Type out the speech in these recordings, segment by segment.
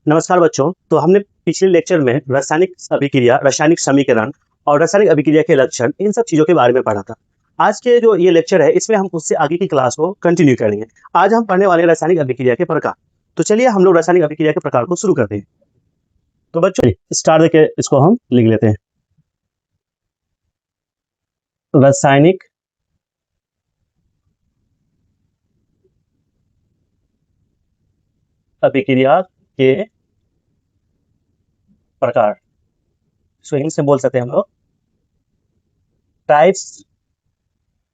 नमस्कार बच्चों। तो हमने पिछले लेक्चर में रासायनिक अभिक्रिया, रासायनिक समीकरण और रासायनिक अभिक्रिया के लक्षण, इन सब चीजों के बारे में पढ़ा था। आज के जो ये लेक्चर है इसमें हम उससे आगे की क्लास को कंटिन्यू करेंगे। आज हम पढ़ने वाले रासायनिक अभिक्रिया के प्रकार। तो चलिए हम लोग रासायनिक अभिक्रिया के प्रकार को शुरू करते हैं। तो बच्चों स्टार देके इसको हम लिख लेते हैं। रासायनिक अभिक्रिया के प्रकार, सो इंग्लिश में बोल सकते हैं हम लोग टाइप्स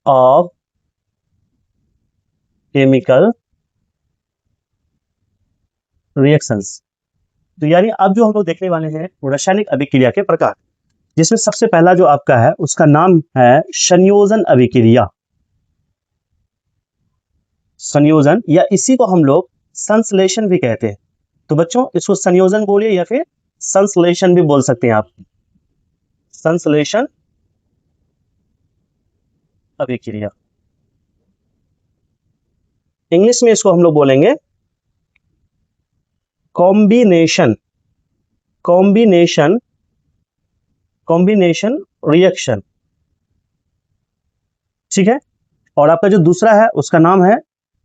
ऑफ केमिकल रिएक्शंस। तो यानी अब जो हम लोग देखने वाले हैं वो रासायनिक अभिक्रिया के प्रकार, जिसमें सबसे पहला जो आपका है उसका नाम है संयोजन अभिक्रिया। संयोजन या इसी को हम लोग संश्लेषण भी कहते हैं। तो बच्चों इसको संयोजन बोलिए या फिर संश्लेषण भी बोल सकते हैं आप। संश्लेषण अभिक्रिया, इंग्लिश में इसको हम लोग बोलेंगे कॉम्बिनेशन रिएक्शन। ठीक है। और आपका जो दूसरा है उसका नाम है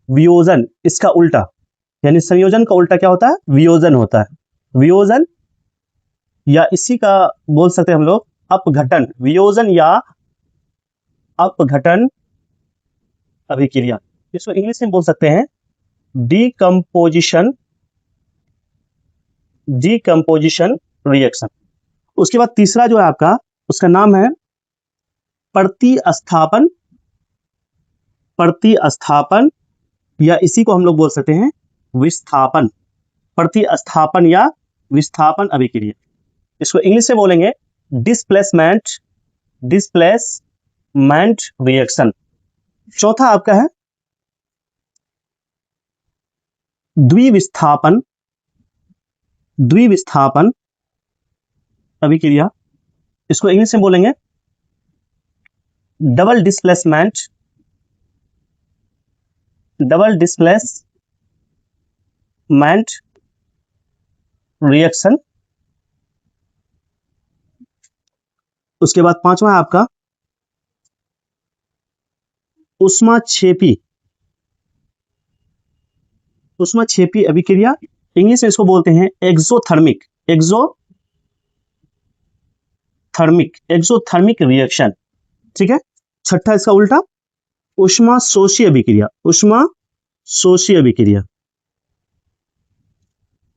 वियोजन, इसका उल्टा, यानी संयोजन का उल्टा क्या होता है? वियोजन होता है। वियोजन या इसी का बोल सकते हैं हम लोग अपघटन। वियोजन या अपघटन अभिक्रिया, इसको इंग्लिश में बोल सकते हैं डीकम्पोजिशन रिएक्शन। उसके बाद तीसरा जो है आपका उसका नाम है प्रतिस्थापन या इसी को हम लोग बोल सकते हैं विस्थापन। प्रतिस्थापन या विस्थापन अभिक्रिया, इसको इंग्लिश में बोलेंगे डिस्प्लेसमेंट रिएक्शन। चौथा आपका है द्विविस्थापन अभिक्रिया, इसको इंग्लिश में बोलेंगे डबल डिस्प्लेसमेंट रिएक्शन। उसके बाद पांचवा है आपका ऊष्माक्षेपी अभिक्रिया, इंग्लिश में इसको बोलते हैं एक्सोथर्मिक रिएक्शन। ठीक है। छठा इसका उल्टा ऊष्माशोषी अभिक्रिया,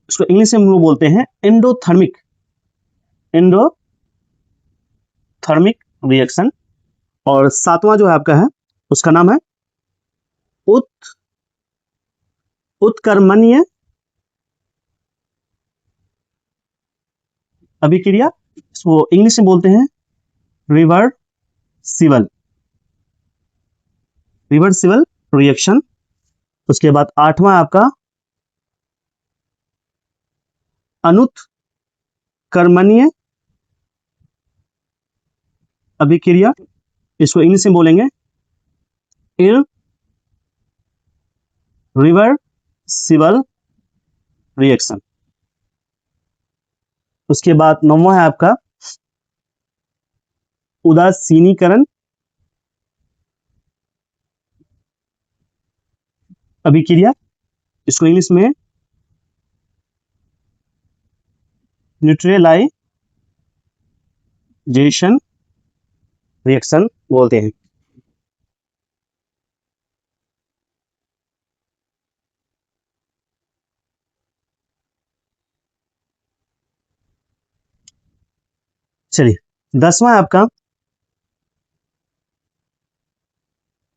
इसको इंग्लिश में हम लोग बोलते हैं एंडोथर्मिक रिएक्शन। और सातवां जो है आपका है उसका नाम है उत्कर्मणीय अभिक्रिया, इसको इंग्लिश में बोलते हैं रिवर्सिबल रिएक्शन। उसके बाद आठवां आपका अनुत्कर्मणीय अभिक्रिया, इसको इंग्लिश में बोलेंगे इररिवर्सिबल रिएक्शन। उसके बाद नौवां है आपका उदासीनीकरण अभिक्रिया, इसको इंग्लिश में न्यूट्रलाइजेशन रिएक्शन बोलते हैं। चलिए 10वां है आपका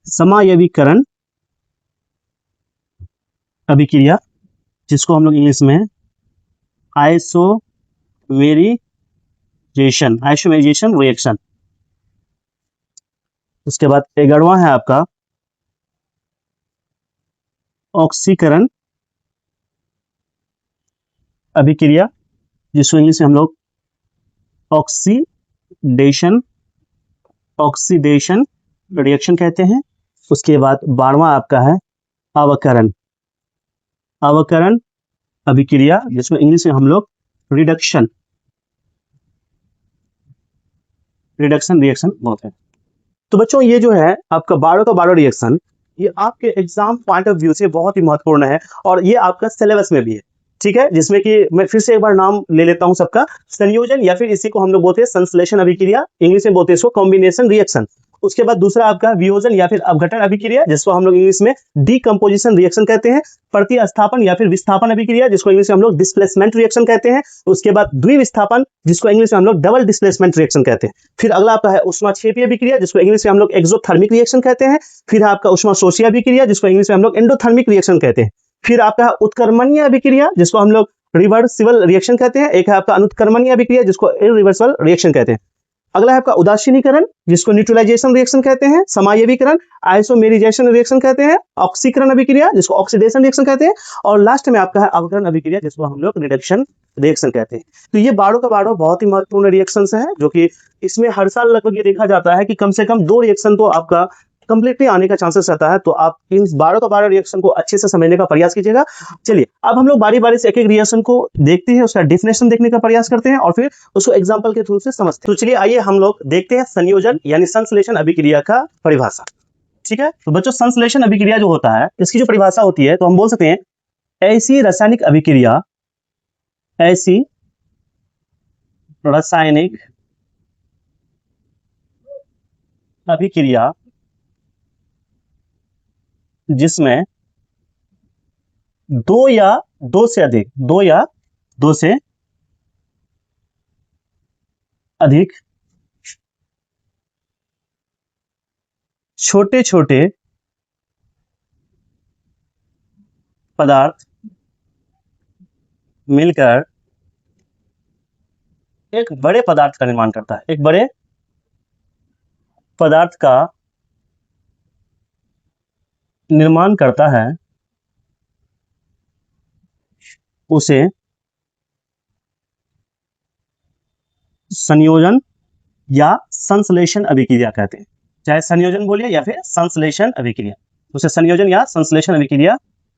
समायवीकरण अभिक्रिया, जिसको हम लोग इंग्लिश में आइसोमेराइजेशन रिएक्शन। उसके बाद 11वां है आपका ऑक्सीकरण अभिक्रिया, जिसको इंग्लिश में हम लोग ऑक्सीडेशन रिएक्शन कहते हैं। उसके बाद 12वां आपका है अवकरण अभिक्रिया, जिसको इंग्लिश में हम लोग रिडक्शन रिएक्शन बोलते हैं। तो बच्चों ये जो है आपका 12 का 12 रिएक्शन, ये आपके एग्जाम पॉइंट ऑफ व्यू से बहुत ही महत्वपूर्ण है और ये आपका सिलेबस में भी है, ठीक है, जिसमें कि मैं फिर से एक बार नाम ले लेता हूं सबका। संयोजन या फिर इसी को हम लोग बोलते हैं संश्लेषण अभिक्रिया, इंग्लिश में बोलते हैं इसको कॉम्बिनेशन रिएक्शन। उसके बाद दूसरा आपका वियोजन या फिर अपघटन अभिक्रिया, जिसको हम लोग इंग्लिश में डीकंपोजिशन रिएक्शन कहते हैं। प्रतिस्थापन या फिर विस्थापन अभिक्रिया, जिसको इंग्लिश में हम लोग डिस्प्लेसमेंट रिएक्शन कहते हैं। उसके बाद द्विविस्थापन, जिसको इंग्लिश में हम लोग डबल डिस्प्लेसमेंट रिएक्शन कहते हैं। फिर अगला आपका है ऊष्माक्षेपीय अभिक्रिया, जिसको इंग्लिश में हम लोग एक्सोथर्मिक रिएक्शन कहते हैं। फिर आपका ऊष्माशोषीय अभिक्रिया, जिसको इंग्लिश में हम लोग एंडोथर्मिक रिएक्शन कहते हैं। फिर आपका उत्क्रमणीय अभिक्रिया, जिसको हम लोग रिवर्सिबल रिएक्शन कहते हैं। एक है आपका अनुत्क्रमणीय अभिक्रिया, जिसको इरिवर्सिबल रिएक्शन कहते हैं। अगला है आपका उदासीनीकरण, जिसको न्यूट्रलाइजेशन रिएक्शन कहते हैं। समायवीकरण, आइसोमेराइजेशन रिएक्शन कहते हैं। ऑक्सीकरण अभिक्रिया, जिसको ऑक्सीडेशन रिएक्शन कहते हैं। और लास्ट में आपका है अवकरण अभिक्रिया, जिसको हम लोग रिडक्शन रिएक्शन कहते हैं। तो ये 12 का 12 बहुत ही महत्वपूर्ण रिएक्शंस है, जो कि इसमें हर साल लगभग ये देखा जाता है कि कम से कम 2 रिएक्शन तो आपका कंप्लीटली आने का चांसेस रहता है। तो आप इन 12 का 12 रिएक्शन को अच्छे से समझने का प्रयास कीजिएगा। चलिए अब हम लोग बारी बारी से एक एक रिएक्शन को देखते हैं, उसका डेफिनेशन देखने का प्रयास करते हैं और फिर उसको एग्जांपल के थ्रू से समझते हैं। तो चलिए आइए हम लोग देखते हैं संयोजन यानी संश्लेषण अभिक्रिया का परिभाषा। ठीक है, तो बच्चों संश्लेषण अभिक्रिया जो होता है, इसकी जो परिभाषा होती है तो हम बोल सकते हैं ऐसी रासायनिक अभिक्रिया जिसमें दो या दो से अधिक छोटे छोटे पदार्थ मिलकर एक बड़े पदार्थ का निर्माण करता है। एक बड़े पदार्थ का निर्माण करता है, उसे संयोजन या संश्लेषण अभिक्रिया कहते हैं। चाहे संयोजन बोलिए या फिर संश्लेषण अभिक्रिया, उसे संयोजन या संश्लेषण अभिक्रिया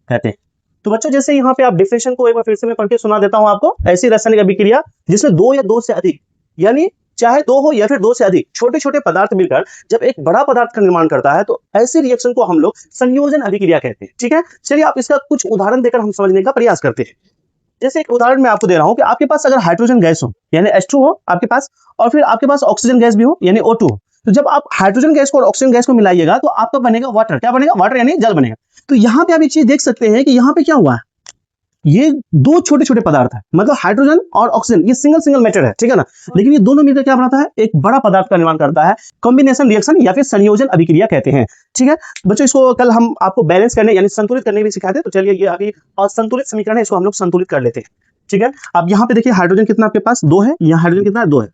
कहते हैं। तो बच्चों जैसे यहाँ पे आप डिफिनेशन को एक बार फिर से मैं पढ़ के सुना देता हूं आपको। ऐसी रासायनिक अभिक्रिया जिसमें 2 या 2 से अधिक, यानी चाहे 2 हो या फिर 2 से अधिक छोटे छोटे पदार्थ मिलकर जब एक बड़ा पदार्थ का निर्माण करता है, तो ऐसे रिएक्शन को हम लोग संयोजन अभिक्रिया कहते हैं। ठीक है, चलिए आप इसका कुछ उदाहरण देकर हम समझने का प्रयास करते हैं। जैसे एक उदाहरण मैं आपको दे रहा हूं कि आपके पास अगर हाइड्रोजन गैस हो यानी H2 हो आपके पास, और फिर आपके पास ऑक्सीजन गैस भी हो यानी O2 हो, तो जब आप हाइड्रोजन गैस को और ऑक्सीजन गैस को मिलाइएगा तो आपका बनेगा वाटर। क्या बनेगा? वाटर यानी जल बनेगा। तो यहाँ पे आप एक चीज देख सकते हैं कि यहाँ पे क्या हुआ है, ये 2 छोटे छोटे पदार्थ है, मतलब हाइड्रोजन और ऑक्सीजन ये सिंगल मैटर है, ठीक है ना, लेकिन ये दोनों मिलकर क्या बनाता है, एक बड़ा पदार्थ का निर्माण करता है। कॉम्बिनेशन रिएक्शन या फिर संयोजन अभिक्रिया कहते हैं। ठीक है बच्चों, इसको कल हम आपको बैलेंस करने यानी संतुलित करने भी सिखाते हैं। तो चलिए ये अभी असंतुलित समीकरण है, इसको हम लोग संतुलित कर लेते हैं। ठीक है, अब यहाँ पे देखिए हाइड्रोजन कितना आपके पास 2 है, यहाँ हाइड्रोजन कितना 2 है,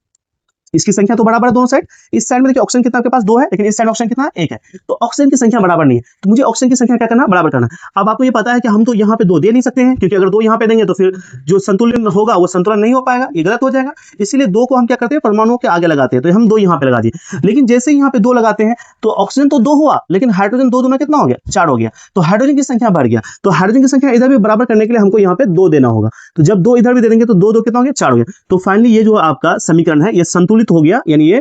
इसकी संख्या तो बराबर है दोनों साइड। इस साइड में देखिए ऑक्सीजन कितना आपके पास 2 है, लेकिन इस साइड ऑक्सीजन कितना 1 है, तो ऑक्सीजन की संख्या बराबर नहीं है। तो मुझे ऑक्सीजन की संख्या क्या करना, बराबर करना। अब आपको ये पता है कि हम तो यहाँ पे 2 दे नहीं सकते हैं, क्योंकि अगर 2 यहाँ पे देंगे तो फिर जो संतुलन होगा वो संतुलन नहीं हो पाएगा, ये गलत हो जाएगा। इसीलिए 2 को हम क्या करते हैं, परमाणुओं के आगे लगाते हैं। तो हम 2 यहाँ पे लगा दिए, लेकिन जैसे ही यहाँ पे 2 लगाते हैं तो ऑक्सीजन तो 2 हुआ, लेकिन हाइड्रोजन 2 दूना कितना हो गया, 4 हो गया। तो हाइड्रोजन की संख्या बढ़ गया, तो हाइड्रोजन की संख्या इधर भी बराबर करने के लिए हमको यहाँ पे 2 देना होगा। तो जब 2 इधर भी दे देंगे तो 2 कितना हो गया, 4 हो गया। तो फाइनली ये जो आपका समीकरण है ये संतुलित हो गया, यानी ये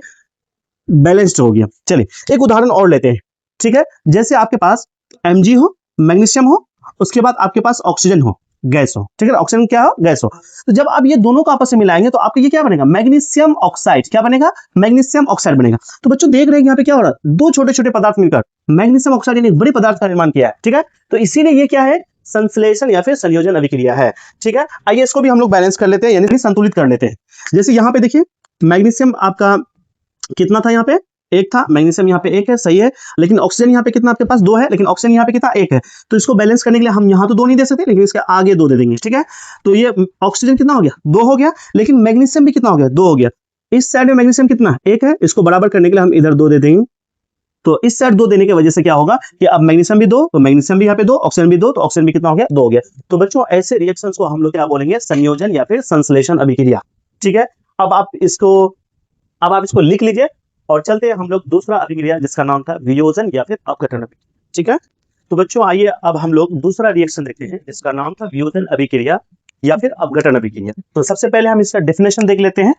बैलेंस्ड हो गया। चलिए एक उदाहरण और लेते हैं। ठीक है, जैसे आपके पास Mg हो, मैग्नीशियम हो, उसके बाद आपके पास ऑक्सीजन हो, गैस हो। ठीक है, ऑक्सीजन क्या हो, गैस हो। तो जब आप ये दोनों को आपस में मिलाएंगे तो आपको ये क्या बनेगा, मैग्नीशियम ऑक्साइड। क्या बनेगा, मैग्नीशियम ऑक्साइड बनेगा। तो बच्चों देख रहे हैं यहाँ पे क्या हो रहा है, 2 छोटे छोटे पदार्थ मिलकर मैग्नीशियम ऑक्साइड यानी एक बड़े पदार्थ का निर्माण किया है। ठीक है, तो इसीलिए ये क्या है, संश्लेषण या फिर संयोजन अभिक्रिया है। ठीक है, आइए इसको भी हम लोग बैलेंस कर लेते हैं, यानी संतुलित कर लेते हैं। जैसे यहाँ पे देखिए मैग्नीशियम आपका कितना था, यहाँ पे 1 था, मैग्नीशियम यहाँ पे 1 है, सही है। लेकिन ऑक्सीजन यहाँ पे कितना आपके पास 2 है, लेकिन ऑक्सीजन यहाँ पे कितना 1 है। तो इसको बैलेंस करने के लिए हम यहाँ तो 2 नहीं दे सकते, लेकिन इसके आगे 2 दे देंगे। ठीक है, तो ये ऑक्सीजन कितना हो गया, 2 हो गया, लेकिन मैग्नीशियम भी कितना हो गया, 2 हो गया। इस साइड में मैग्नीशियम कितना 1 है, इसको बराबर करने के लिए हम इधर 2 दे देंगे। तो इस साइड 2 देने की वजह से क्या होगा कि अब मैग्नीशियम भी 2, तो मैग्नीशियम भी यहाँ पे 2, ऑक्सीजन भी 2, तो ऑक्सीजन भी कितना हो गया, 2 हो गया। तो बच्चों ऐसे रिएक्शंस को हम लोग क्या बोलेंगे, संयोजन या फिर संश्लेषण अभिक्रिया। ठीक है, अब आप इसको लिख लीजिए और चलते हैं हम लोग दूसरा अभिक्रिया जिसका नाम था वियोजन या फिर अपघटन अभिक्रिया। ठीक है, तो बच्चों आइए अब हम लोग दूसरा रिएक्शन देखते हैं जिसका नाम था वियोजन अभिक्रिया। या फिर अपघटन अभिक्रिया। तो सबसे पहले हम इसका डेफिनेशन देख लेते हैं।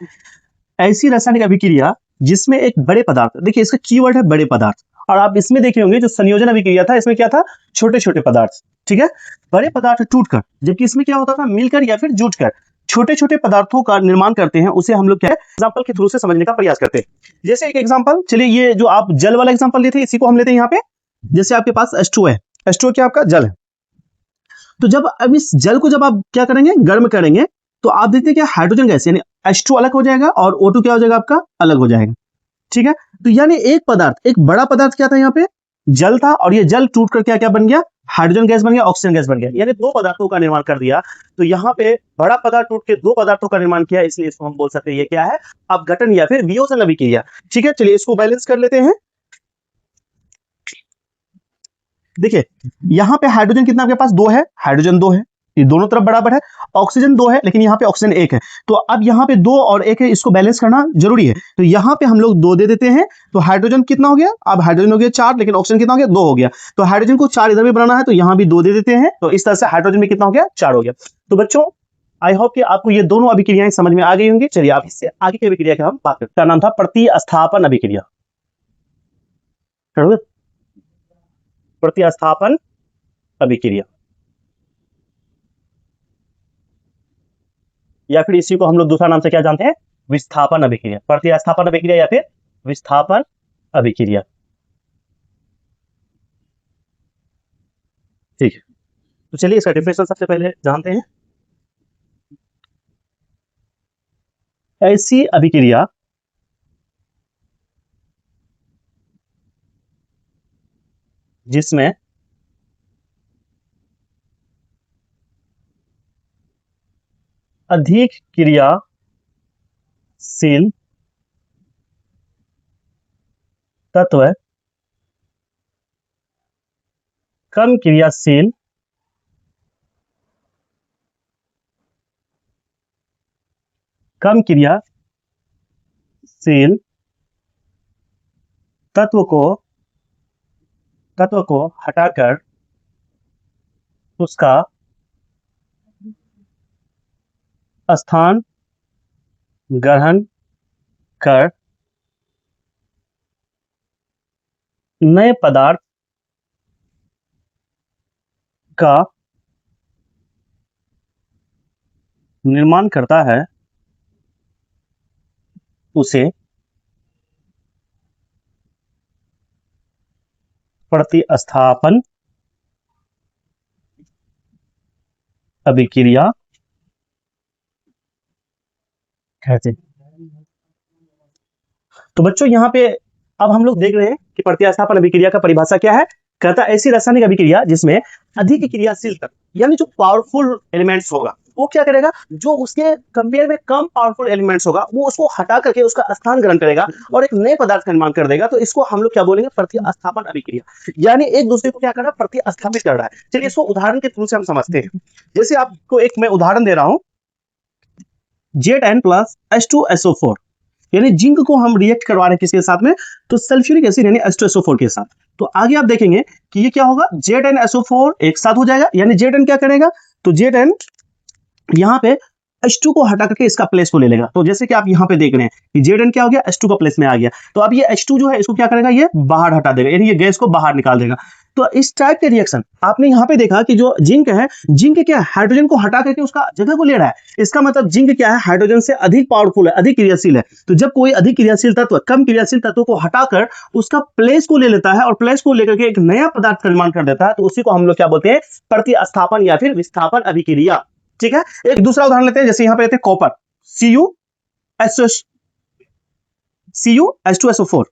ऐसी रासायनिक अभिक्रिया जिसमें एक बड़े पदार्थ, देखिए इसका कीवर्ड है बड़े पदार्थ, और आप इसमें देखे होंगे जो संयोजन अभिक्रिया था इसमें क्या था, छोटे छोटे पदार्थ, ठीक है। बड़े पदार्थ टूटकर, जबकि इसमें क्या होता था, मिलकर या फिर जुटकर छोटे छोटे पदार्थों का निर्माण करते हैं, उसे हम लोग क्या है एग्जाम्पल के थ्रू से समझने का प्रयास करते हैं। जैसे एक एग्जाम्पल, चलिए ये जो आप जल वाला एग्जाम्पल लेते हैं इसी को हम लेते हैं यहाँ पे। जैसे आपके पास H2 है, H2 क्या आपका जल है, तो जब अब इस जल को जब आप क्या करेंगे, गर्म करेंगे, तो आप देखते हैं क्या हाइड्रोजन गैस यानी H2 अलग हो जाएगा और O2 क्या हो जाएगा आपका, अलग हो जाएगा, ठीक है। तो यानी एक पदार्थ, एक बड़ा पदार्थ क्या था यहाँ पे, जल था, और ये जल टूट कर क्या क्या बन गया, हाइड्रोजन गैस बन गया, ऑक्सीजन गैस बन गया, यानी दो पदार्थों का निर्माण कर दिया। तो यहाँ पे बड़ा पदार्थ टूट के दो पदार्थों का निर्माण किया, इसलिए इसको हम बोल सकते हैं ये क्या है, अपघटन या फिर वियोजन अभिक्रिया, ठीक है। चलिए इसको बैलेंस कर लेते हैं। देखिए यहाँ पे हाइड्रोजन कितना आपके पास, 2 है, हाइड्रोजन 2 है, ये दोनों तरफ बराबर है। ऑक्सीजन 2 है, लेकिन यहाँ पे ऑक्सीजन 1 है, तो अब यहाँ पे 2 और 1 है, इसको बैलेंस करना जरूरी है। तो यहाँ पे हम लोग 2 दे देते हैं, तो हाइड्रोजन कितना हो गया, अब हाइड्रोजन हो गया 4, लेकिन ऑक्सीजन कितना हो गया, 2 हो गया। तो हाइड्रोजन को 4 इधर भी बनाना है, तो यहाँ भी 2 दे देते हैं, तो इस तरह से हाइड्रोजन में कितना हो गया, 4 हो गया। तो बच्चों आई होप कि आपको ये दोनों अभिक्रियाएं समझ में आ गई होंगी। चलिए आप इससे आगे की अभिक्रिया की हम बात करते हैं। इसका नाम था प्रतिस्थापन अभिक्रिया, प्रतिस्थापन अभिक्रिया, या फिर इसी को हम लोग दूसरा नाम से क्या जानते हैं, विस्थापन अभिक्रिया। प्रतिस्थापन अभिक्रिया या फिर विस्थापन अभिक्रिया, ठीक है। तो चलिए इसका डेफिनेशन सबसे पहले जानते हैं। ऐसी अभिक्रिया जिसमें अधिक क्रियाशील तत्व कम क्रियाशील तत्व को हटाकर उसका स्थान ग्रहण कर नए पदार्थ का निर्माण करता है, उसे प्रतिस्थापन अभिक्रिया कहते हैं। तो बच्चों यहाँ पे अब हम लोग देख रहे हैं कि प्रतिस्थापन अभिक्रिया का परिभाषा क्या है। कहता है ऐसी रासायनिक अभिक्रिया जिसमें अधिक क्रियाशील तत्व यानी जो पावरफुल एलिमेंट्स होगा वो क्या करेगा, जो उसके कंपेयर में कम पावरफुल एलिमेंट्स होगा वो उसको हटा करके उसका स्थान ग्रहण करेगा और एक नए पदार्थ का निर्माण कर देगा। तो इसको हम लोग क्या बोलेंगे, प्रतिस्थापन अभिक्रिया, यानी एक दूसरे को क्या कर रहा है, प्रतिस्थापित कर रहा है। चलिए इसको उदाहरण के थ्रू से हम समझते हैं। जैसे आपको एक मैं उदाहरण दे रहा हूं, Zn प्लस H2SO4 यानी जिंक को हम रिएक्ट करवा रहे हैं किसके साथ में, तो सल्फ्यूरिक एसिड यानी H2SO4 के साथ। तो आगे आप देखेंगे कि ये क्या होगा, ZnSO4 एक साथ हो जाएगा, यानी Zn क्या करेगा, तो Zn यहाँ पे H2 को हटा करके इसका प्लेस को ले लेगा। तो जैसे कि आप यहाँ पे देख रहे हैं कि Zn क्या हो गया, H2 का प्लेस में आ गया। तो अब ये H2 जो है इसको क्या करेगा, ये बाहर हटा देगा, यानी ये गैस को बाहर निकाल देगा। तो इस टाइप के रिएक्शन आपने यहाँ पे देखा कि जो जिंक है, जिंक क्या है, हाइड्रोजन को हटा करके उसका जगह को ले रहा है। इसका मतलब जिंक क्या है, हाइड्रोजन से अधिक पावरफुल है, अधिक क्रियाशील है। तो जब कोई अधिक क्रियाशील तत्व कम क्रियाशील तत्व को हटाकर उसका प्लेस को ले लेता है और प्लेस को लेकर के एक नया पदार्थ का निर्माण कर देता है, तो उसी को हम लोग क्या बोलते हैं, प्रतिस्थापन या फिर विस्थापन अभिक्रिया, ठीक है। एक दूसरा उदाहरण लेते हैं, जैसे यहाँ पे लेते हैं कॉपर CuH2SO4।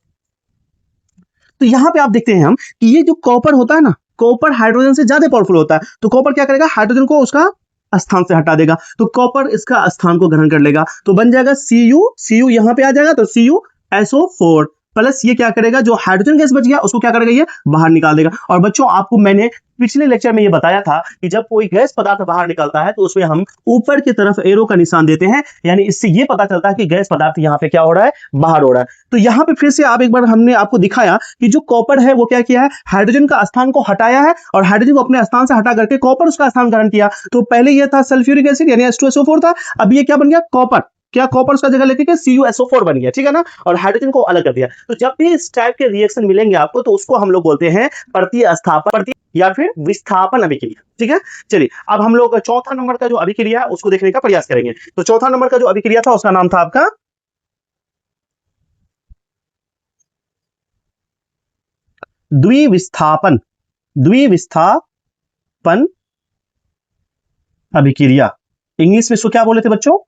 तो यहां पे आप देखते हैं हम कि ये जो कॉपर होता है ना, कॉपर हाइड्रोजन से ज्यादा पावरफुल होता है। तो कॉपर क्या करेगा, हाइड्रोजन को उसका स्थान से हटा देगा, तो कॉपर इसका स्थान को ग्रहण कर लेगा, तो बन जाएगा Cu यहां पे आ जाएगा, तो CuSO4 प्लस ये क्या करेगा, जो हाइड्रोजन गैस बच गया उसको क्या करेगा, ये बाहर निकाल देगा। और बच्चों आपको मैंने पिछले लेक्चर में ये बताया था कि जब कोई गैस पदार्थ बाहर निकलता है तो उसमें हम ऊपर की तरफ एरो का निशान देते हैं, यानी इससे ये पता चलता है कि गैस पदार्थ यहाँ पे क्या हो रहा है, बाहर हो रहा है। तो यहाँ पे फिर से आप एक बार हमने आपको दिखाया कि जो कॉपर है वो क्या किया है, हाइड्रोजन का स्थान को हटाया है और हाइड्रोजन को अपने स्थान से हटा करके कॉपर उसका स्थान ग्रहण किया। तो पहले ये था सल्फ्यूरिक एसिड यानी H2SO4 था, अब ये क्या बन गया, कॉपर। क्या कॉपर उसका जगह लेके CuSO4 बन गया, ठीक है ना, और हाइड्रोजन को अलग कर दिया। तो जब भी इस टाइप के रिएक्शन मिलेंगे आपको तो उसको हम लोग बोलते हैं प्रतिस्थापन या फिर विस्थापन अभिक्रिया, ठीक है। चलिए अब हम लोग चौथा नंबर का जो अभिक्रिया है उसको देखने का प्रयास करेंगे। तो चौथा नंबर का जो अभिक्रिया था उसका नाम था आपका द्विविस्थापन, द्विविस्थापन अभिक्रिया। इंग्लिश में इसको क्या बोले थे बच्चों,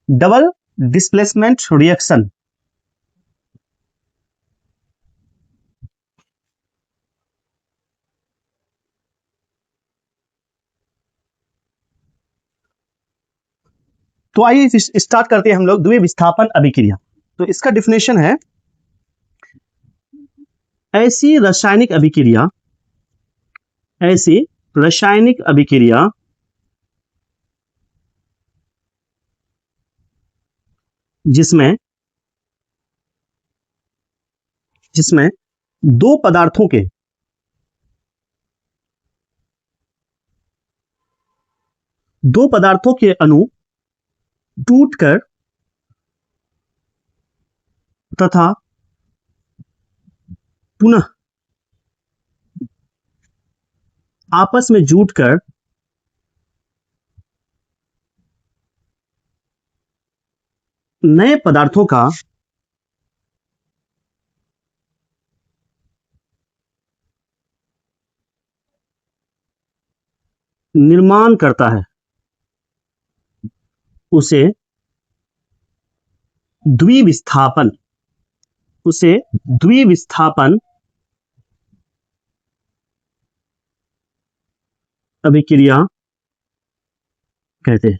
डबल डिस्प्लेसमेंट रिएक्शन। तो आइए स्टार्ट करते हैं हम लोग द्विविस्थापन अभिक्रिया। तो इसका डिफिनेशन है, ऐसी रासायनिक अभिक्रिया, ऐसी रासायनिक अभिक्रिया जिसमें दो पदार्थों के अणु टूटकर तथा पुनः आपस में जुटकर नए पदार्थों का निर्माण करता है, उसे द्विविस्थापन अभिक्रिया कहते हैं।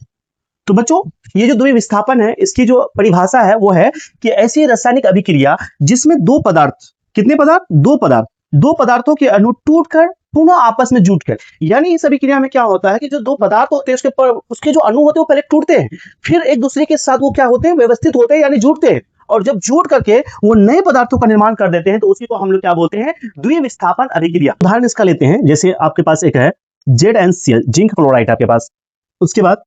तो बच्चों ये जो द्विविस्थापन है इसकी जो परिभाषा है वो है कि ऐसी रासायनिक अभिक्रिया जिसमें दो पदार्थ, कितने पदार्थ, दो पदार्थों के अणु टूटकर पुनः आपस में जुटकर, यानी इस अभिक्रिया में क्या होता है कि जो दो पदार्थ होते हैं उसके जो अणु होते हैं वो पहले टूटते हैं, फिर एक दूसरे के साथ वो क्या होते हैं, व्यवस्थित होते हैं यानी जुटते हैं, और जब जुट करके वो नए पदार्थों का निर्माण कर देते हैं तो उसी को हम लोग क्या बोलते हैं, द्विविस्थापन अभिक्रिया। उदाहरण इसका लेते हैं, जैसे आपके पास एक है ZnCl, जिंक क्लोराइड आपके पास, उसके बाद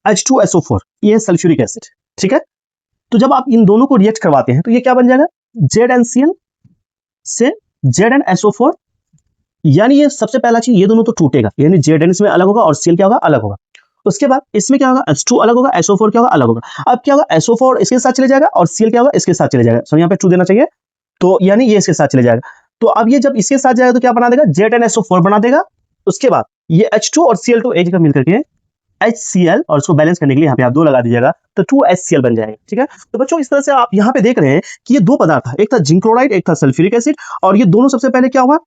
H2SO4, ये है सल्फ्यूरिक एसिड, ठीक है। तो जब आप इन दोनों को रिएक्ट करवाते हैं तो ये क्या बन जाएगा, ZnCl से ZnSO4, यानी ये सबसे पहला चीज, ये दोनों तो टूटेगा, यानी Zn इसमें अलग होगा और Cl क्या होगा, अलग होगा। उसके बाद इसमें क्या होगा, H2 अलग होगा, SO4 क्या होगा, अलग होगा। अब क्या होगा, SO4 इसके साथ चले जाएगा और Cl क्या होगा, इसके साथ चले जाएगा। सो यहाँ पे ट्रू देना चाहिए, तो यानी ये इसके साथ चले जाएगा। तो अब ये जब इसके साथ जाएगा तो क्या बना देगा, ZnSO4 बना देगा। उसके बाद ये H2 और Cl2 एक जगह मिलकर के HCl, और उसको बैलेंस करने के लिए यहाँ पे आप 2 लगा दीजिएगा तो 2HCl बन जाएगा, ठीक है। तो बच्चों इस तरह से आप यहाँ पे देख रहे हैं कि ये दो पदार्थ था, एक था जिंक क्लोराइड, एक था सल्फ्यूरिक एसिड, और ये दोनों सबसे पहले क्या हुआ,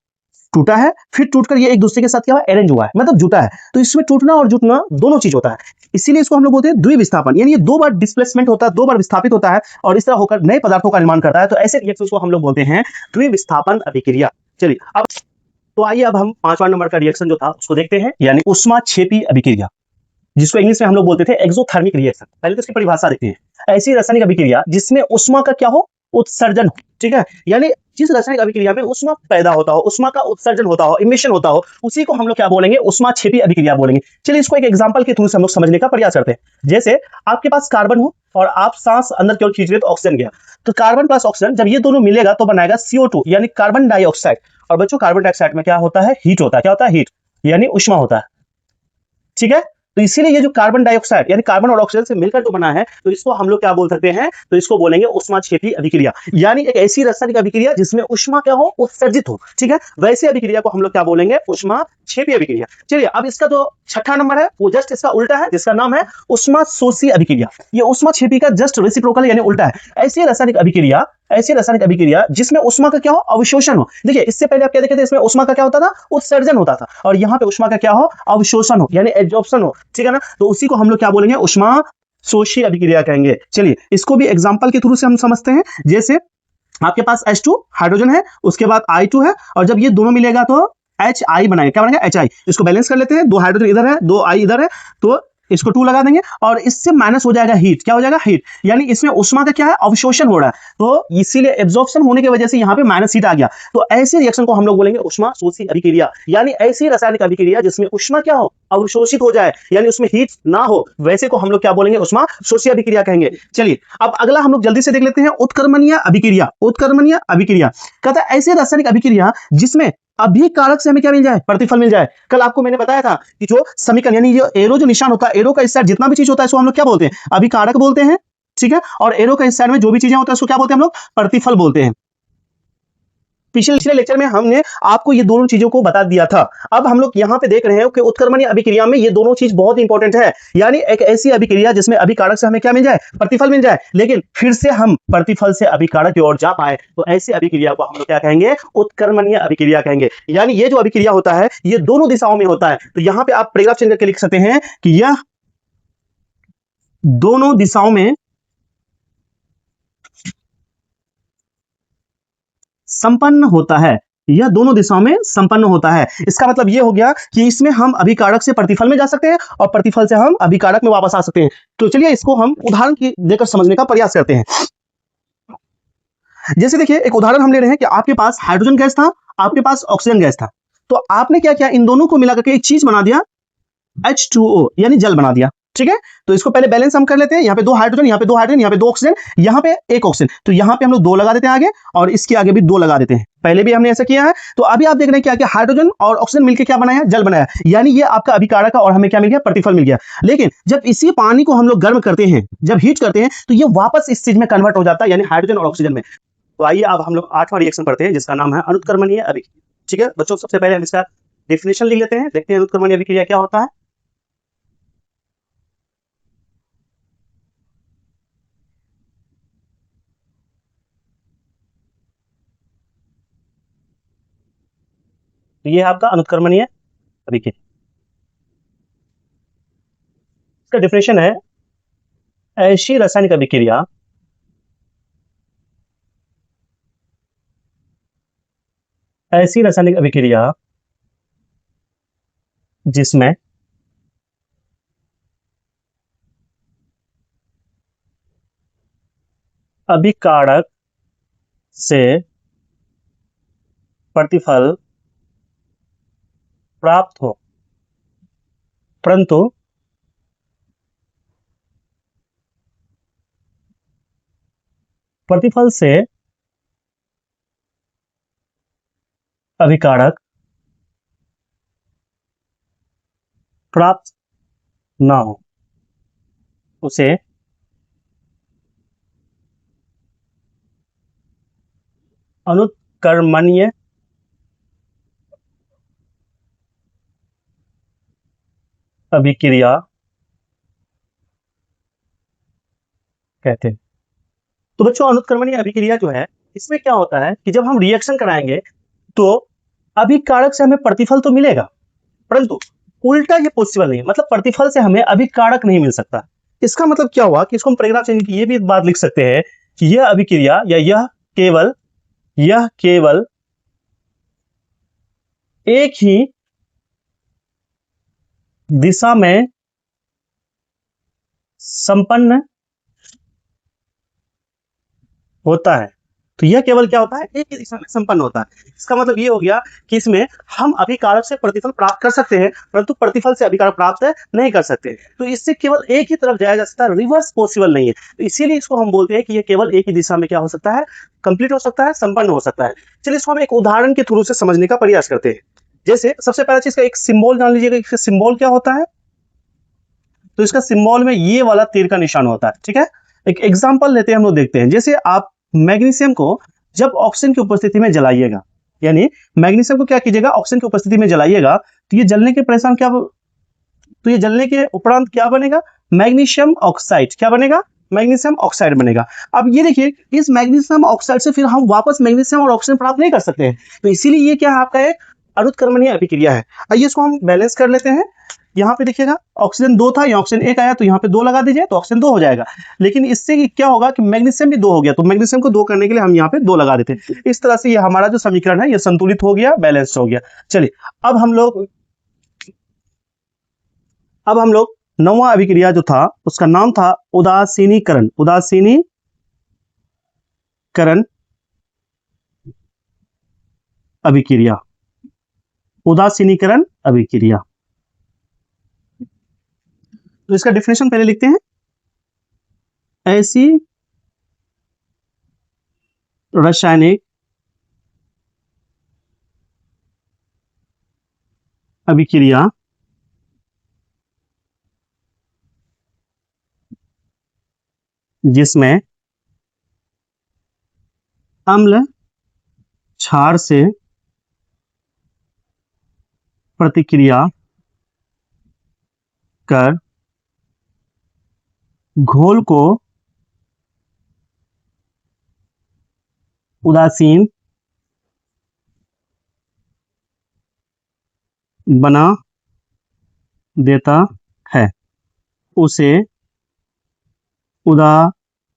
टूटा है, फिर टूटकर ये एक दूसरे के साथ क्या हुआ, अरेंज हुआ है, मतलब जुटा है। तो इसमें टूटना और जुटना दोनों चीज होता है, इसीलिए इसको हम लोग बोलते हैं द्विविस्थापन, यानी ये 2 बार डिस्प्लेसमेंट होता है, 2 बार विस्थापित होता है और इस तरह होकर नए पदार्थों का निर्माण करता है। तो ऐसे रिएक्शंस को हम लोग बोलते हैं द्विविस्थापन अभिक्रिया। चलिए अब तो आइए अब हम 5वां नंबर का रिएक्शन जो था उसको देखते हैं, यानी ऊष्माक्षेपी अभिक्रिया, जिसको इंग्लिश में हम लोग बोलते थे एक्सोथर्मिक रिएक्शन। पहले तो इसकी परिभाषा देखते हैं, ऐसी रासायनिक अभिक्रिया जिसमें ऊष्मा का क्या हो, उत्सर्जन हो, ठीक है, यानी जिस रासायनिक अभिक्रिया में ऊष्मा पैदा होता हो, ऊष्मा का उत्सर्जन होता हो, इमिशन होता हो, उसी को हम लोग क्या बोलेंगे, ऊष्माक्षेपी अभिक्रिया बोलेंगे। चलिए इसको एक एग्जांपल के थ्रू से हम लोग समझने का प्रयास करते हैं। जैसे आपके पास कार्बन हो और आप सांस अंदर की ओर खींच रहे तो ऑक्सीजन गया, तो कार्बन प्लस ऑक्सीजन जब ये दोनों मिलेगा तो बनाएगा CO2 यानी कार्बन डाइऑक्साइड। और बच्चों कार्बन डाइऑक्साइड में क्या होता है, हीट होता है, क्या होता है, हीट यानी ऊष्मा होता है, ठीक है। तो इसीलिए ये जो कार्बन डाइऑक्साइड यानी कार्बन और ऑक्सीजन से मिलकर जो बना है तो इसको हम लोग क्या बोल सकते हैं, तो इसको बोलेंगे ऊष्माक्षेपी अभिक्रिया, यानी एक ऐसी रासायनिक अभिक्रिया जिसमें ऊष्मा क्या हो, उत्सर्जित हो, ठीक है। वैसे अभिक्रिया को हम लोग क्या बोलेंगे, ऊष्माक्षेपी अभिक्रिया। चलिए अब इसका जो छठा नंबर है वो जस्ट इसका उल्टा है, जिसका नाम है ऊष्माशोषी अभिक्रिया। ये ऊष्माक्षेपी का जस्ट रेसिप्रोकल यानी उल्टा है। ऐसी रासायनिक अभिक्रिया जिसमें ऊष्मा का क्या हो, अवशोषण हो। देखिए इससे पहले आप क्या देखे थे, इसमें ऊष्मा का क्या होता था, उत्सर्जन होता था, और यहाँ पे ऊष्मा का क्या हो, अवशोषण हो यानी एब्जॉर्प्शन हो, ठीक है ना। तो उसी को हम लोग क्या बोलेंगे, ऊष्माशोषी अभिक्रिया कहेंगे। चलिए इसको भी एग्जांपल के थ्रू से हम समझते हैं। जैसे आपके पास H2 हाइड्रोजन है, उसके बाद I2 है, और जब ये दोनों मिलेगा तो HI बनाएंगे, क्या बनेगा HI। इसको बैलेंस कर लेते हैं, 2 हाइड्रोजन इधर है, 2 I इधर है, तो इसको 2 लगा देंगे और इससे माइनस हो जाएगा हीट। क्या हो जाएगा? हीट। यानी इसमें उष्मा का क्या है? अवशोषण हो रहा है, तो इसीलिए एब्जॉर्प्शन होने की वजह से यहाँ पे माइनस हीट आ गया। तो ऐसे रिएक्शन को हम लोग बोलेंगे उष्मा शोषी अभिक्रिया, यानी ऐसी रासायनिक अभिक्रिया जिसमें उष्मा क्या हो? अवशोषित हो जाए, यानी उसमें हीट ना हो, वैसे को हम लोग क्या बोलेंगे? उष्मा शोषी अभिक्रिया कहेंगे। चलिए अब अगला हम लोग जल्दी से देख लेते हैं, उत्क्रमणीय अभिक्रिया। उत्क्रमणीय अभिक्रिया कहता है ऐसे रासायनिक अभिक्रिया जिसमें अभिकारक से हमें क्या मिल जाए? प्रतिफल मिल जाए। कल आपको मैंने बताया था कि जो समीकरण यानी ये एरो जो निशान होता है, एरो का इस साइड जितना भी चीज होता है इसको हम लोग क्या बोलते हैं? अभिकारक बोलते हैं, ठीक है। और एरो का इस साइड में जो भी चीजें होता है उसको क्या बोलते हैं हम लोग? प्रतिफल बोलते हैं। पिछले लेक्चर में हमने आपको ये दोनों चीजों को बता दिया था। अब हम लोग यहाँ पे देख रहे हैं कि उत्क्रमणीय अभिक्रिया में ये दोनों चीज बहुत इंपॉर्टेंट है, यानी एक ऐसी अभिक्रिया जिसमें अभिकारक से हमें क्या मिल जाए? प्रतिफल मिल जाए, लेकिन फिर से हम प्रतिफल से अभिकारक की ओर जा पाए, तो ऐसी अभिक्रिया को हम लोग क्या कहेंगे? उत्क्रमणीय अभिक्रिया कहेंगे। यानी ये जो अभिक्रिया होता है ये दोनों दिशाओं में होता है। तो यहाँ पे आप पैराग्राफ चेंज करके लिख सकते हैं कि यह दोनों दिशाओं में संपन्न होता है। यह दोनों दिशाओं में संपन्न होता है। इसका मतलब यह हो गया कि इसमें हम अभिकारक से प्रतिफल में जा सकते हैं और प्रतिफल से हम अभिकारक में वापस आ सकते हैं। तो चलिए इसको हम उदाहरण की देकर समझने का प्रयास करते हैं। जैसे देखिए एक उदाहरण हम ले रहे हैं कि आपके पास हाइड्रोजन गैस था, आपके पास ऑक्सीजन गैस था, तो आपने क्या किया? इन दोनों को मिलाकर के एक चीज बना दिया, H2O यानी जल बना दिया, ठीक है। तो इसको पहले बैलेंस हम कर लेते हैं। यहाँ पे 2 हाइड्रोजन, यहाँ पे 2 हाइड्रोजन, यहाँ पे 2 ऑक्सीजन, यहाँ पे 1 ऑक्सीजन, तो यहाँ पे हम लोग 2 लगा देते हैं आगे, और इसके आगे भी 2 लगा देते हैं। पहले भी हमने ऐसा किया है। तो अभी आप देख रहे हैं क्या? हाइड्रोजन और ऑक्सीजन मिलकर क्या बनाया? जल बनाया, यानी ये आपका अभिकारक और हमें क्या मिल गया? प्रतिफल मिल गया। लेकिन जब इसी पानी को हम लोग गर्म करते हैं, जब हीट करते हैं, तो ये वापस इस चीज में कन्वर्ट हो जाता है, यानी हाइड्रोजन और ऑक्सीजन में। तो आइए अब हम लोग 8वां रिएक्शन पढ़ते हैं जिसका नाम है अनुत्क्रमणीय अभिक्रिया, ठीक है बच्चों। सबसे पहले हम इसका डेफिनेशन लिख लेते हैं, देखते हैं अनुत्क्रमणीय अभिक्रिया क्या होता है। तो ये है आपका अनुत्क्रमणीय अभिक्रिया। इसका डेफिनेशन है ऐसी रासायनिक अभिक्रिया जिसमें अभिकारक से प्रतिफल प्राप्त हो, परंतु प्रतिफल से अभिकारक प्राप्त ना हो, उसे अनुत्क्रमणीय अभिक्रिया कहते हैं। तो बच्चों अनुत्क्रमणीय अभिक्रिया जो है इसमें क्या होता है कि जब हम रिएक्शन कराएंगे तो अभिकारक से हमें प्रतिफल तो मिलेगा, परंतु उल्टा ये पॉसिबल नहीं है, मतलब प्रतिफल से हमें अभिकारक नहीं मिल सकता। इसका मतलब क्या हुआ कि इसको हम पैराग्राफ चेंज ये भी बात लिख सकते हैं कि यह अभिक्रिया या यह केवल एक ही दिशा में संपन्न होता है। तो यह केवल क्या होता है? एक ही दिशा में संपन्न होता है। इसका मतलब ये हो गया कि इसमें हम अभिकारक से प्रतिफल प्राप्त कर सकते हैं, परंतु प्रतिफल से अभिकारक प्राप्त नहीं कर सकते। तो इससे केवल एक ही तरफ जाया जा सकता है, रिवर्स पॉसिबल नहीं है। तो इसीलिए इसको हम बोलते हैं कि यह केवल एक ही दिशा में क्या हो सकता है? कंप्लीट हो सकता है, संपन्न हो सकता है। चलिए इसको हम एक उदाहरण के थ्रू से समझने का प्रयास करते हैं। जैसे सबसे पहला चीज का एक सिंबल जान लीजिएगा, इसका सिंबल क्या होता है? तो इसका सिंबल में ये वाला तीर का निशान होता है, ठीक है। एक एग्जांपल लेते हैं, हम लोग देखते हैं। जैसे आप मैग्नीशियम को जब ऑक्सीजन की उपस्थिति में जलाइएगा, यानी मैग्नीशियम को क्या कीजिएगा? ऑक्सीजन की उपस्थिति में जलाइएगा, तो ये जलने के परेशान क्या, तो ये जलने के उपरांत क्या बनेगा? Magnesium oxide. क्या बनेगा? मैग्नीशियम ऑक्साइड बनेगा। अब ये देखिए इस मैग्नीशियम ऑक्साइड से फिर हम वापस मैग्नीशियम और ऑक्सीजन प्राप्त नहीं कर सकते हैं, तो इसीलिए ये क्या है? आपका एक अनुत्क्रमणीय अभिक्रिया है। आइए इसको हम बैलेंस कर लेते हैं। यहाँ पे देखिएगा ऑक्सीजन 2 था, यहाँ ऑक्सीजन 1 आया, तो यहाँ पे 2 लगा दीजिए तो ऑक्सीजन 2 हो जाएगा। लेकिन इससे क्या होगा कि मैग्नीशियम भी 2 हो गया, तो मैग्नीशियम को 2 करने के लिए हम यहाँ पे 2 लगा देते हैं। इस तरह से ये हमारा जो समीकरण है ये संतुलित हो गया, बैलेंस्ड हो गया। चलिए अब हम लोग 9वां अभिक्रिया जो था उसका नाम था उदासीनीकरण। उदासीनीकरण अभिक्रिया, उदासीनीकरण अभिक्रिया। तो इसका डेफिनेशन पहले लिखते हैं। ऐसी रासायनिक अभिक्रिया जिसमें अम्ल क्षार से प्रतिक्रिया कर घोल को उदासीन बना देता है, उसे उदासीनीकरण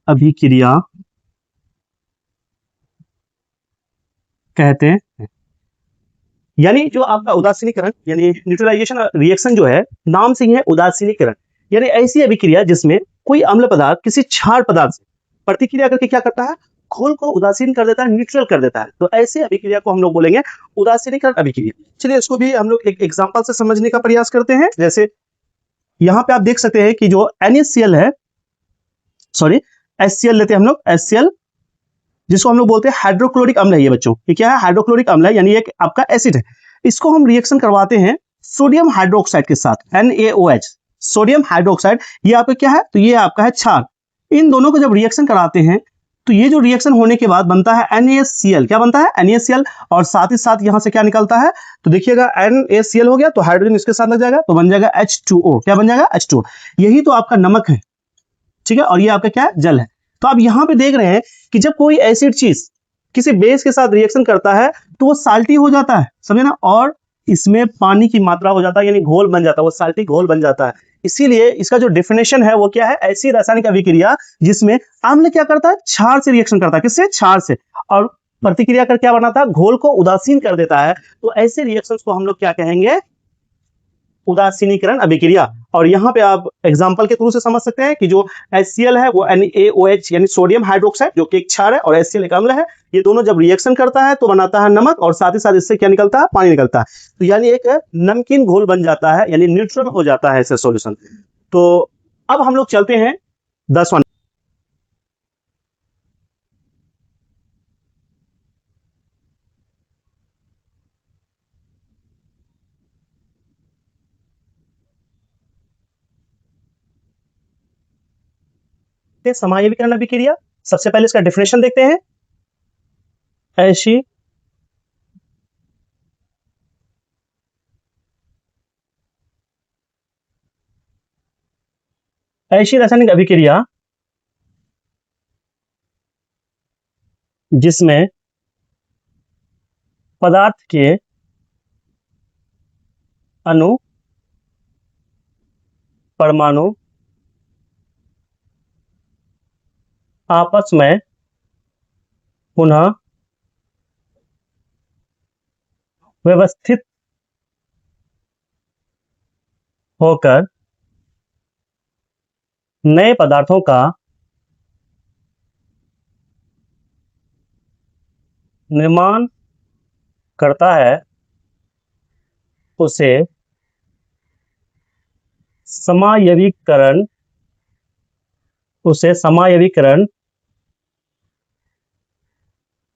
अभिक्रिया कहते हैं। यानी जो आपका उदासीनीकरण यानी न्यूट्रलाइजेशन रिएक्शन जो है, नाम से ही है उदासीनीकरण, यानी ऐसी अभिक्रिया जिसमें कोई अम्ल पदार्थ किसी क्षार पदार्थ से प्रतिक्रिया करके क्या करता है, घोल को उदासीन कर देता है, न्यूट्रल कर देता है। तो ऐसी अभिक्रिया को हम लोग बोलेंगे उदासीनीकरण अभिक्रिया। चलिए इसको भी हम लोग एक एग्जांपल से समझने का प्रयास करते हैं। जैसे यहाँ पे आप देख सकते हैं कि जो NaCl है, सॉरी HCl लेते हैं हम लोग, HCl जिसको हम लोग बोलते हैं हाइड्रोक्लोरिक अम्ल है। ये बच्चों ये क्या है, हाइड्रोक्लोरिक अम्ल है, यानी एक आपका एसिड है। इसको हम रिएक्शन करवाते हैं सोडियम हाइड्रोक्साइड के साथ, NaOH, सोडियम हाइड्रोक्साइड। ये आपका क्या है, तो ये आपका है क्षार। इन दोनों को जब रिएक्शन कराते हैं तो ये जो रिएक्शन होने के बाद बनता है NaCl। क्या बनता है, NaCl। और साथ ही साथ यहां से क्या निकलता है, तो देखिएगा NaCl हो गया, तो हाइड्रोजन इसके साथ लग जाएगा, तो बन जाएगा H2O। क्या बन जाएगा, H2O। यही तो आपका नमक है, ठीक है, और ये आपका क्या है, जल है। तो आप यहां पे देख रहे हैं कि जब कोई एसिड चीज किसी बेस के साथ रिएक्शन करता है तो वो साल्टी हो जाता है, समझे ना, और इसमें पानी की मात्रा हो जाता है, यानी घोल बन जाता है, वो साल्टी घोल बन जाता है। इसीलिए इसका जो डेफिनेशन है वो क्या है, ऐसी रासायनिक अभिक्रिया जिसमें अम्ल क्या करता है, क्षार से रिएक्शन करता है। किससे, क्षार से, और प्रतिक्रिया कर क्या बनाता है, घोल को उदासीन कर देता है। तो ऐसे रिएक्शंस को हम लोग क्या कहेंगे, उदासीनीकरण अभिक्रिया। और यहाँ पे आप एग्जांपल के थ्रू से समझ सकते हैं कि जो HCl है वो NaOH यानी सोडियम हाइड्रोक्साइड जो कि एक क्षार है, और HCl एक अम्ल है। ये दोनों जब रिएक्शन करता है तो बनाता है नमक, और साथ ही साथ इससे क्या निकलता है, पानी निकलता है। तो यानी एक नमकीन घोल बन जाता है, यानी न्यूट्रल हो जाता है ऐसे सॉल्यूशन। तो अब हम लोग चलते हैं 10वां। समायवीकरण अभिक्रिया। सबसे पहले इसका डेफिनेशन देखते हैं। ऐसी रासायनिक अभिक्रिया जिसमें पदार्थ के अणु परमाणु आपस में पुनः व्यवस्थित होकर नए पदार्थों का निर्माण करता है, उसे समायवीकरण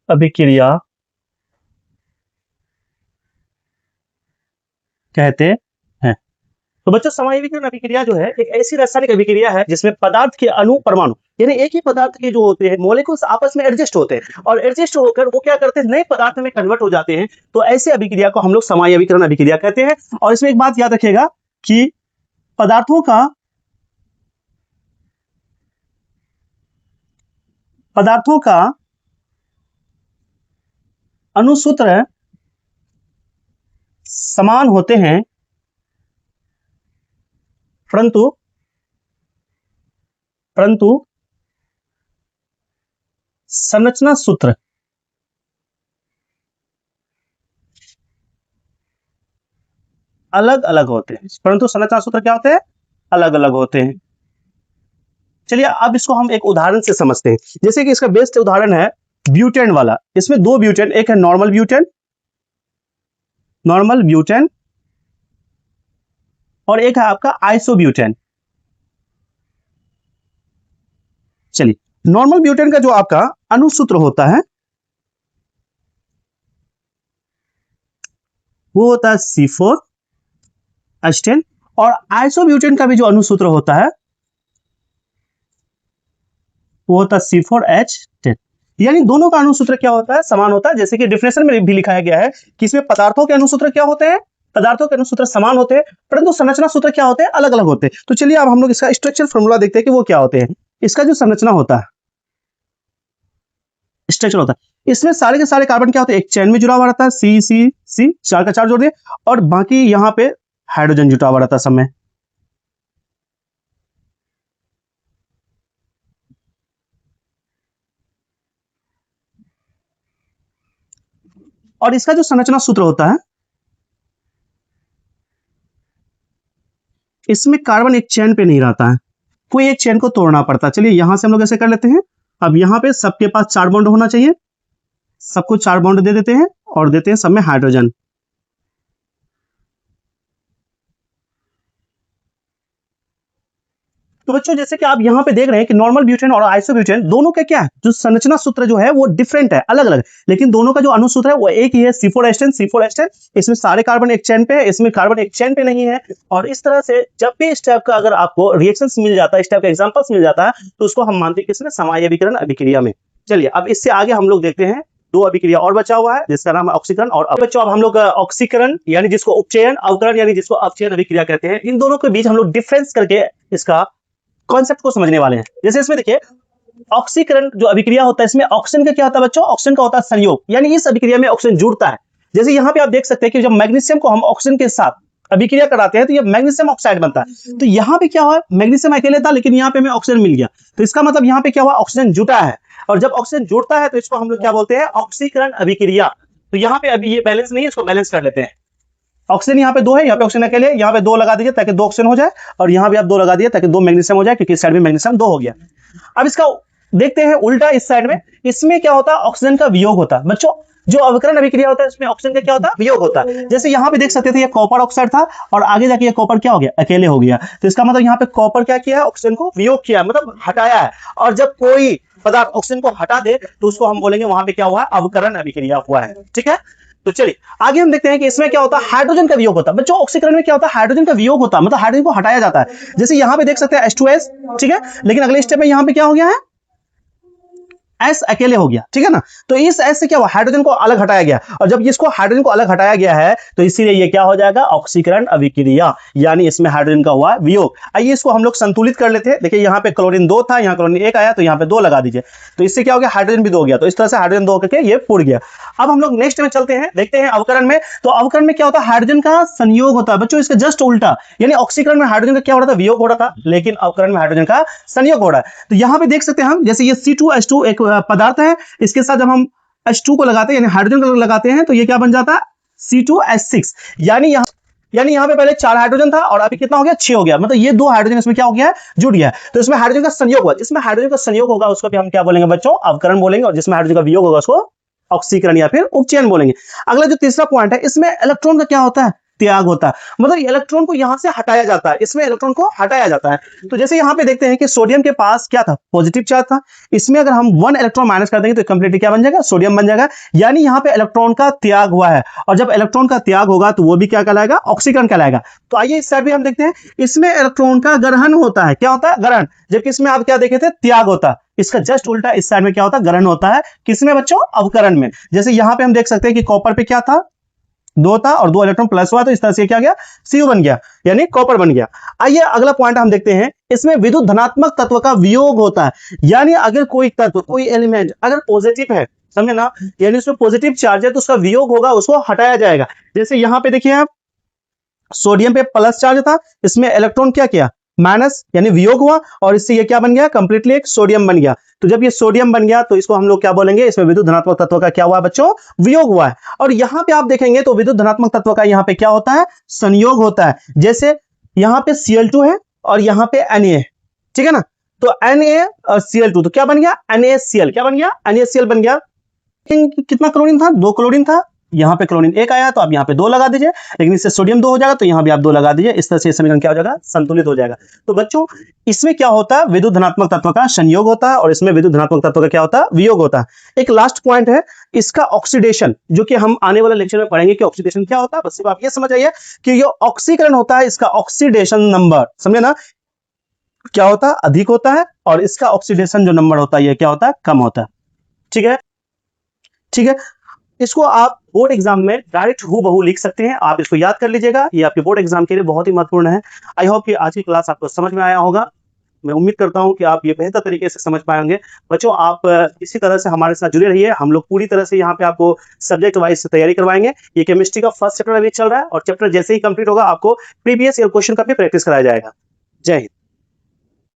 अभिक्रिया कहते हैं। तो बच्चों समायवीकरण अभिक्रिया जो है एक ऐसी रासायनिक अभिक्रिया है जिसमें पदार्थ के अणु परमाणु यानी एक ही पदार्थ के जो होते हैं मॉलिक्यूल्स आपस में एडजस्ट होते हैं, और एडजस्ट होकर वो क्या करते हैं, नए पदार्थ में कन्वर्ट हो जाते हैं। तो ऐसे अभिक्रिया को हम लोग समायवीकरण अभिक्रिया कहते हैं। और इसमें एक बात याद रखिएगा कि पदार्थों का अणुसूत्र समान होते हैं परंतु संरचना सूत्र अलग अलग होते हैं। परंतु संरचना सूत्र क्या होते हैं? अलग अलग होते हैं। चलिए अब इसको हम एक उदाहरण से समझते हैं। जैसे कि इसका बेस्ट उदाहरण है ब्यूटेन वाला। इसमें दो ब्यूटेन, एक है नॉर्मल ब्यूटेन और एक है आपका आइसोब्यूटेन। चलिए, नॉर्मल ब्यूटेन का जो आपका अणुसूत्र होता है वो होता है C4H10 और आइसोब्यूटेन का भी जो अणुसूत्र होता है वो होता है C4H10। यानी दोनों का अणुसूत्र क्या होता है? समान होता है। जैसे कि डेफिनेशन में भी लिखाया गया है कि इसमें पदार्थों के अणुसूत्र क्या होते हैं? पदार्थों के अणुसूत्र समान होते हैं परंतु संरचना सूत्र क्या होते हैं? अलग अलग होते हैं। तो चलिए अब हम लोग इसका स्ट्रक्चर फॉर्मूला देखते हैं कि वो क्या होते हैं। इसका जो संरचना होता है, स्ट्रक्चर होता है, इसमें सारे के सारे कार्बन क्या होते हैं? एक चेन में जुड़ा हुआ रहता है, सी सी सी, चार का चार जोड़ दिए और बाकी यहाँ पे हाइड्रोजन जुटा हुआ रहता है सब में। और इसका जो संरचना सूत्र होता है, इसमें कार्बन एक चेन पे नहीं रहता है, कोई एक चेन को तोड़ना पड़ता है। चलिए यहां से हम लोग ऐसे कर लेते हैं। अब यहाँ पे सबके पास 4 बॉन्ड होना चाहिए, सबको 4 बॉन्ड दे देते हैं और देते हैं सब में हाइड्रोजन। तो बच्चों जैसे कि आप यहाँ पे देख रहे हैं कि नॉर्मल ब्यूटेन और आइसोब्यूटेन दोनों का क्या है, जो संरचना सूत्र जो है वो डिफरेंट है, अलग अलग, लेकिन दोनों का जो अणुसूत्र है वो एक ही है, C4H10। इसमें सारे कार्बन एक चेन पे है, इसमें कार्बन एक चेन पे नहीं है। और इस तरह से जब भी इस टाइप का अगर आपको रिएक्शंस मिल जाता है, इस टाइप का एग्जांपल्स मिल जाता है, तो उसको हम मानते हैं किसमें? समायवीकरण अभिक्रिया में। चलिए अब इससे आगे हम लोग देखते हैं, दो अभिक्रिया और बचा हुआ है जिसका नाम है ऑक्सीकरण। और बच्चों अब हम लोग ऑक्सीकरण यानी जिसको उपचयन, अवकरण यानी जिसको अपचयन अभिक्रिया कहते हैं, इन दोनों के बीच हम लोग डिफरेंस करके इसका कॉन्सेप्ट को समझने वाले हैं। जैसे इसमें देखिए ऑक्सीकरण जो अभिक्रिया होता है, इसमें ऑक्सीजन का क्या होता है बच्चों? ऑक्सीजन का होता है संयोग, यानी इस अभिक्रिया में ऑक्सीजन जुड़ता है। जैसे यहाँ पे आप देख सकते हैं कि जब मैग्नीशियम को हम ऑक्सीजन के साथ अभिक्रिया कराते हैं तो ये मैग्नीशियम ऑक्साइड बनता है। तो यहाँ पे क्या हुआ? मैग्नीशियम अकेले था लेकिन यहाँ पे हमें ऑक्सीजन मिल गया, तो इसका मतलब यहाँ पे क्या हुआ? ऑक्सीजन जुटा है। और जब ऑक्सीजन जुड़ता है तो इसको हम लोग क्या बोलते हैं? ऑक्सीकरण अभिक्रिया। तो यहाँ पे अभी ये बैलेंस नहीं है, इसको बैलेंस कर लेते हैं। ऑक्सीजन यहाँ पे 2 है, यहाँ पे ऑक्सीजन अकेले, यहाँ पे 2 लगा दीजिए ताकि 2 ऑक्सीजन हो जाए, और यहाँ भी आप 2 लगा दिए ताकि 2 मैग्नीशियम हो जाए, क्योंकि इस साइड में मैग्नीशियम 2 हो गया। अब इसका देखते हैं उल्टा इस साइड में, इसमें क्या होता है? ऑक्सीजन का वियोग होता है। बच्चों जो अवकरण अभिक्रिया होता है इसमें ऑक्सीजन का क्या होता है? वियोग होता है। जैसे यहाँ पे देख सकते थे ये कॉपर ऑक्साइड था और आगे जाके ये कॉपर क्या हो गया? अकेले हो गया। तो इसका मतलब यहाँ पे कॉपर क्या किया है? ऑक्सीजन को वियोग किया, मतलब हटाया है। और जब कोई पदार्थ ऑक्सीजन को हटा दे तो उसको हम बोलेंगे वहां पे क्या हुआ है? अवकरण अभिक्रिया हुआ है। ठीक है, तो चलिए आगे हम देखते हैं कि इसमें क्या होता है? हाइड्रोजन का वियोग होता है। बच्चों ऑक्सीकरण में क्या होता है? हाइड्रोजन का वियोग होता है, मतलब हाइड्रोजन को हटाया जाता है। जैसे यहाँ पे देख सकते हैं H2S, ठीक है, लेकिन अगले स्टेप में यहाँ पे क्या हो गया है? S अकेले हो गया, ठीक है ना। तो इस S से क्या हुआ? हाइड्रोजन को अलग हटाया गया, और जब इसको हाइड्रोजन को अलग हटाया गया है तो इसीलिए ये क्या हो जाएगा? ऑक्सीकरण अभिक्रिया, यानी इसमें हाइड्रोजन का हुआ वियोग। आइए इसको हम लोग संतुलित कर लेते हैं। देखिए यहाँ पे क्लोरीन 2 था, यहाँ क्लोरीन 1 आया, तो यहाँ पे 2 लगा दीजिए, तो इससे क्या हो गया? हाइड्रोजन भी 2 हो गया। तो इस तरह से हाइड्रोजन 2 करके ये फूट गया। अब हम लोग नेक्स्ट में चलते हैं, देखते हैं अवकरण में। तो अवकरण में क्या होता है? हाइड्रोजन का संयोग होता है। बच्चों इसका जस्ट उल्टा, यानी ऑक्सीकरण में हाइड्रोजन का क्या हो रहा था? वियोग हो रहा था, लेकिन अवकरण में हाइड्रोजन का संयोग हो रहा है। तो यहाँ पे देख सकते हैं हम, जैसे ये C2H2 एक पदार्थ है, इसके साथ जब हम H2 को लगाते हैं यानी हाइड्रोजन को लगाते हैं तो ये क्या बन जाता है? C2H6। यानी यहाँ पे पहले 4 हाइड्रोजन था और अभी कितना हो गया? 6 हो गया। मतलब ये 2 हाइड्रोजन इसमें क्या हो गया है? जुड़ गया है। तो इसमें हाइड्रोजन का संयोग हुआ, जिसमें हाइड्रोजन का संयोग होगा उसको भी हम क्या बोलेंगे बच्चों? अवकरण बोलेंगे, और जिसमें हाइड्रोजन का वियोग होगा उसको ऑक्सीकरण या फिर उपचयन बोलेंगे। अगला जो तीसरा पॉइंट है, इसमें इलेक्ट्रॉन का क्या होता है? त्याग होता है, मतलब इलेक्ट्रॉन को यहां से हटाया जाता है, इसमें इलेक्ट्रॉन को हटाया जाता है। तो जैसे यहां पे देखते हैं कि सोडियम के पास क्या था? पॉजिटिव चार्ज था। इसमें अगर हम 1 इलेक्ट्रॉन माइनस कर देंगे तो कंप्लीटली क्या बन जाएगा? सोडियम बन जाएगा। यानी यहां पे इलेक्ट्रॉन का त्याग हुआ है, और जब इलेक्ट्रॉन का त्याग होगा तो वो भी क्या कहलाएगा? ऑक्सीकरण कहलाएगा। तो आइए इस साइड भी हम देखते हैं, इसमें इलेक्ट्रॉन का ग्रहण होता है। क्या होता है? ग्रहण। जबकि इसमें आप क्या देखे थे? त्याग होता है। इसका जस्ट उल्टा इस साइड में क्या होता है? ग्रहण होता है। किसमें बच्चों? अवकरण में। जैसे यहां पे हम देख सकते हैं कि कॉपर पे क्या था? 2 था और 2 इलेक्ट्रॉन प्लस हुआ, तो इस तरह से क्या गया? Cu बन गया, यानी कॉपर बन गया। आइए अगला पॉइंट हम देखते हैं, इसमें विद्युत धनात्मक तत्व का वियोग होता है। यानी अगर कोई तत्व, कोई एलिमेंट अगर पॉजिटिव है समझे ना, यानी उसमें पॉजिटिव चार्ज है तो उसका वियोग होगा, उसको हटाया जाएगा। जैसे यहाँ पे देखिए आप, सोडियम पे प्लस चार्ज था, इसमें इलेक्ट्रॉन क्या किया, माइनस, यानी वियोग हुआ, और इससे ये क्या बन गया, कंप्लीटली एक सोडियम बन गया। तो जब ये सोडियम बन गया तो इसको हम लोग क्या बोलेंगे, इसमें विद्युत धनात्मक तत्व का क्या हुआ बच्चों, वियोग हुआ है। और यहाँ पे आप देखेंगे तो विद्युत धनात्मक तत्व का यहाँ पे क्या होता है, संयोग होता है। जैसे यहाँ पे Cl2 है और यहाँ पे Na है, ठीक है ना, तो Na और Cl2 तो क्या बन गया, NaCl, क्या बन गया, NaCl बन गया। कितना क्लोरीन था, 2 क्लोरीन था, यहाँ पे क्लोरीन 1 आया तो आप यहाँ पे 2 लगा दीजिए, लेकिन इससे सोडियम 2 हो जाएगा तो यहाँ भी आप 2 लगा दीजिए। इस तरह से समीकरण क्या हो जाएगा, संतुलित हो जाएगा। तो बच्चों इसमें क्या होता है, विद्युत धनात्मक तत्व का संयोग होता है और इसमें विद्युत धनात्मक तत्व का क्या होता है, वियोग होता है। एक लास्ट पॉइंट है इसका ऑक्सीडेशन, जो कि हम आने वाले लेक्चर में पढ़ेंगे कि ऑक्सीडेशन क्या होता है। बस सिर्फ आप ये समझ आइए कि ये ऑक्सीकरण होता है, इसका ऑक्सीडेशन नंबर, समझे ना, क्या होता है, अधिक होता है, और इसका ऑक्सीडेशन जो नंबर होता है ये क्या होता है, कम होता है। ठीक है, ठीक है, इसको आप बोर्ड एग्जाम में डायरेक्ट हूबहू लिख सकते हैं, आप इसको याद कर लीजिएगा, ये आपके बोर्ड एग्जाम के लिए बहुत ही महत्वपूर्ण है। आई होप कि आज की क्लास आपको समझ में आया होगा, मैं उम्मीद करता हूं कि आप ये बेहतर तरीके से समझ पाएंगे। बच्चों आप इसी तरह से हमारे साथ जुड़े रहिए, हम लोग पूरी तरह से यहाँ पे आपको सब्जेक्ट वाइज तैयारी करवाएंगे। ये केमिस्ट्री का फर्स्ट चैप्टर अभी चल रहा है और चैप्टर जैसे ही कंप्लीट होगा आपको प्रीवियस ईयर क्वेश्चन का भी प्रैक्टिस कराया जाएगा। जय हिंद।